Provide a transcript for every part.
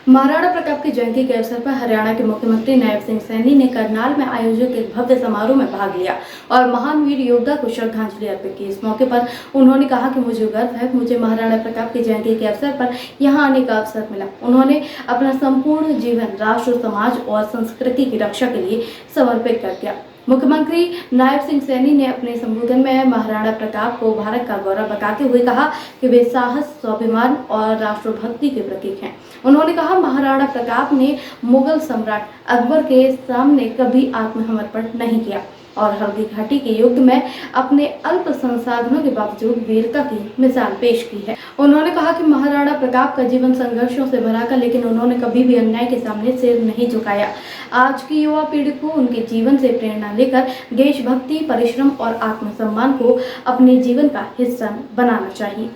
महाराणा प्रताप की जयंती के अवसर पर हरियाणा के मुख्यमंत्री नायब सिंह सैनी ने करनाल में आयोजित एक भव्य समारोह में भाग लिया और महान वीर योद्धा को श्रद्धांजलि अर्पित की। इस मौके पर उन्होंने कहा कि मुझे गर्व है, मुझे महाराणा प्रताप की जयंती के अवसर पर यहाँ आने का अवसर मिला। उन्होंने अपना संपूर्ण जीवन राष्ट्र, समाज और संस्कृति की रक्षा के लिए समर्पित कर दिया। मुख्यमंत्री नायब सिंह सैनी ने अपने संबोधन में महाराणा प्रताप को भारत का गौरव बताते हुए कहा कि वे साहस, स्वाभिमान और राष्ट्रभक्ति के प्रतीक हैं। उन्होंने कहा, महाराणा प्रताप ने मुगल सम्राट अकबर के सामने कभी आत्मसमर्पण नहीं किया और हल्दी घाटी के युद्ध में अपने अल्प संसाधनों के बावजूद वीरता की मिसाल पेश की है। उन्होंने कहा कि महाराणा प्रताप का जीवन संघर्षों से भरा था, लेकिन उन्होंने कभी भी अन्याय के सामने सिर नहीं झुकाया। आज की युवा पीढ़ी को उनके जीवन से प्रेरणा लेकर देशभक्ति, परिश्रम और आत्मसम्मान को अपने जीवन का हिस्सा बनाना चाहिए।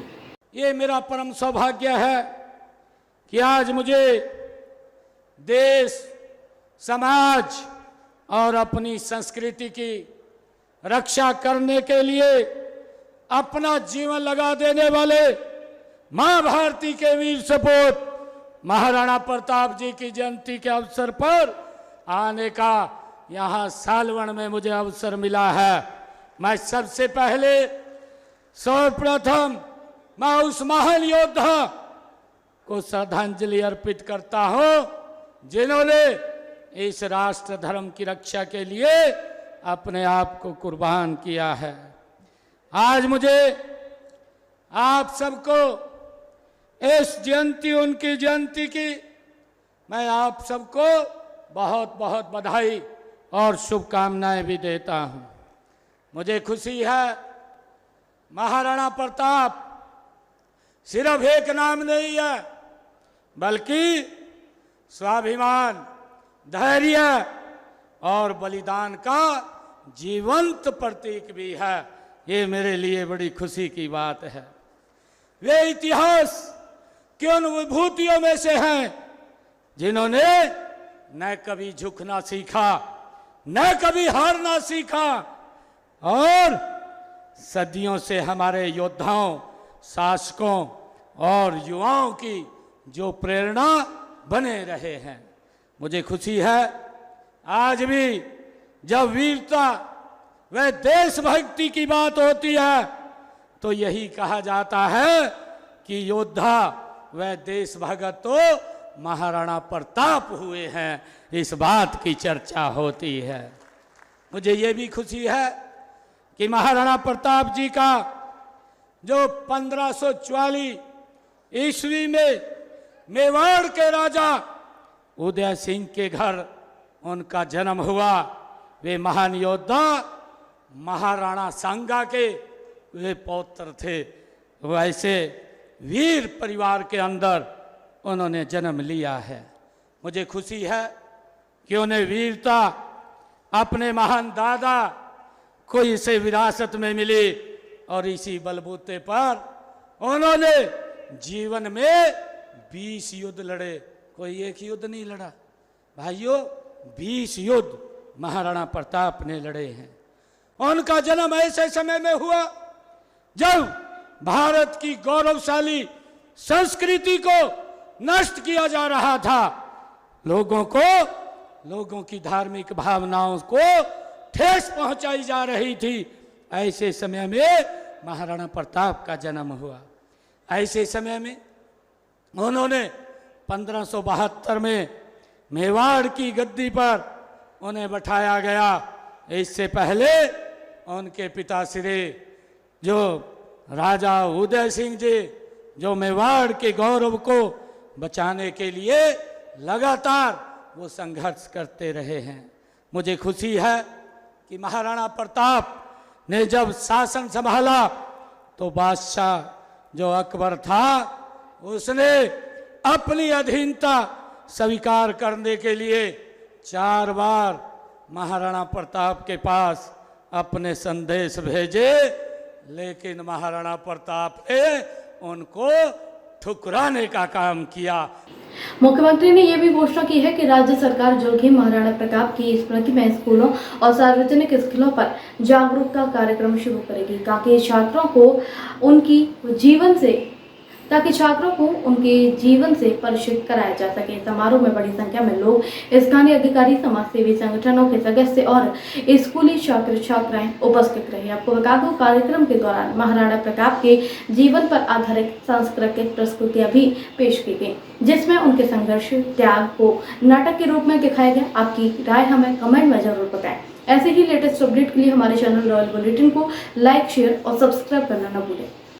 ये मेरा परम सौभाग्य है कि आज मुझे देश, समाज और अपनी संस्कृति की रक्षा करने के लिए अपना जीवन लगा देने वाले मां भारती के वीर सपूत महाराणा प्रताप जी की जयंती के अवसर पर आने का यहाँ सालवन में मुझे अवसर मिला है। मैं सबसे पहले सर्वप्रथम मैं उस महान योद्धा को श्रद्धांजलि अर्पित करता हूं जिन्होंने इस राष्ट्र धर्म की रक्षा के लिए अपने आप को कुर्बान किया है। आज मुझे आप सबको इस जयंती, उनकी जयंती की मैं आप सबको बहुत बहुत बधाई और शुभकामनाएं भी देता हूं। मुझे खुशी है, महाराणा प्रताप सिर्फ एक नाम नहीं है, बल्कि स्वाभिमान, धैर्य और बलिदान का जीवंत प्रतीक भी है। ये मेरे लिए बड़ी खुशी की बात है। वे इतिहास के उन विभूतियों में से हैं जिन्होंने न कभी झुकना सीखा, न कभी हारना सीखा और सदियों से हमारे योद्धाओं, शासकों और युवाओं की जो प्रेरणा बने रहे हैं। मुझे खुशी है, आज भी जब वीरता व देशभक्ति की बात होती है तो यही कहा जाता है कि योद्धा व देशभक्त तो महाराणा प्रताप हुए हैं। इस बात की चर्चा होती है। मुझे ये भी खुशी है कि महाराणा प्रताप जी का जो 1544 ईस्वी में मेवाड़ के राजा उदय सिंह के घर उनका जन्म हुआ। वे महान योद्धा महाराणा सांगा के वे पौत्र थे। वैसे वीर परिवार के अंदर उन्होंने जन्म लिया है। मुझे खुशी है कि उन्हें वीरता अपने महान दादा को इसे विरासत में मिली और इसी बलबूते पर उन्होंने जीवन में 20 युद्ध लड़े। कोई एक युद्ध नहीं लड़ा भाइयों, 20 युद्ध महाराणा प्रताप ने लड़े हैं। उनका जन्म ऐसे समय में हुआ जब भारत की गौरवशाली संस्कृति को नष्ट किया जा रहा था। लोगों की धार्मिक भावनाओं को ठेस पहुंचाई जा रही थी। ऐसे समय में महाराणा प्रताप का जन्म हुआ। ऐसे समय में उन्होंने 1572 में मेवाड़ की गद्दी पर उन्हें बैठाया गया। इससे पहले उनके पिताश्री जो राजा उदय सिंह जी, जो मेवाड़ के गौरव को बचाने के लिए लगातार वो संघर्ष करते रहे हैं। मुझे खुशी है कि महाराणा प्रताप ने जब शासन संभाला तो बादशाह जो अकबर था उसने अपनी अधीनता स्वीकार करने के लिए 4 बार महाराणा प्रताप के पास अपने संदेश भेजे, लेकिन महाराणा प्रताप ने उनको ठुकराने का काम किया। मुख्यमंत्री ने यह भी घोषणा की है कि राज्य सरकार जल्द ही महाराणा प्रताप की स्मृति में स्कूलों और सार्वजनिक स्थलों पर जागरूकता कार्यक्रम शुरू करेगी ताकि छात्रों को उनकी जीवन से ताकि छात्रों को उनके जीवन से परिचित कराया जा सके। समारोह में बड़ी संख्या में लोग, स्थानीय अधिकारी, समाज सेवी संगठनों के सदस्य और स्कूली छात्र छात्राएं उपस्थित रहे। आपको बता दूं, कार्यक्रम के दौरान महाराणा प्रताप के जीवन पर आधारित सांस्कृतिक प्रस्तुतियां भी पेश की गई, जिसमें उनके संघर्ष त्याग को नाटक के रूप में दिखाया गया। आपकी राय हमें कमेंट में जरूर बताएं। ऐसे ही लेटेस्ट अपडेट के लिए हमारे चैनल रॉयल बुलेटिन को लाइक, शेयर और सब्सक्राइब करना न भूलें।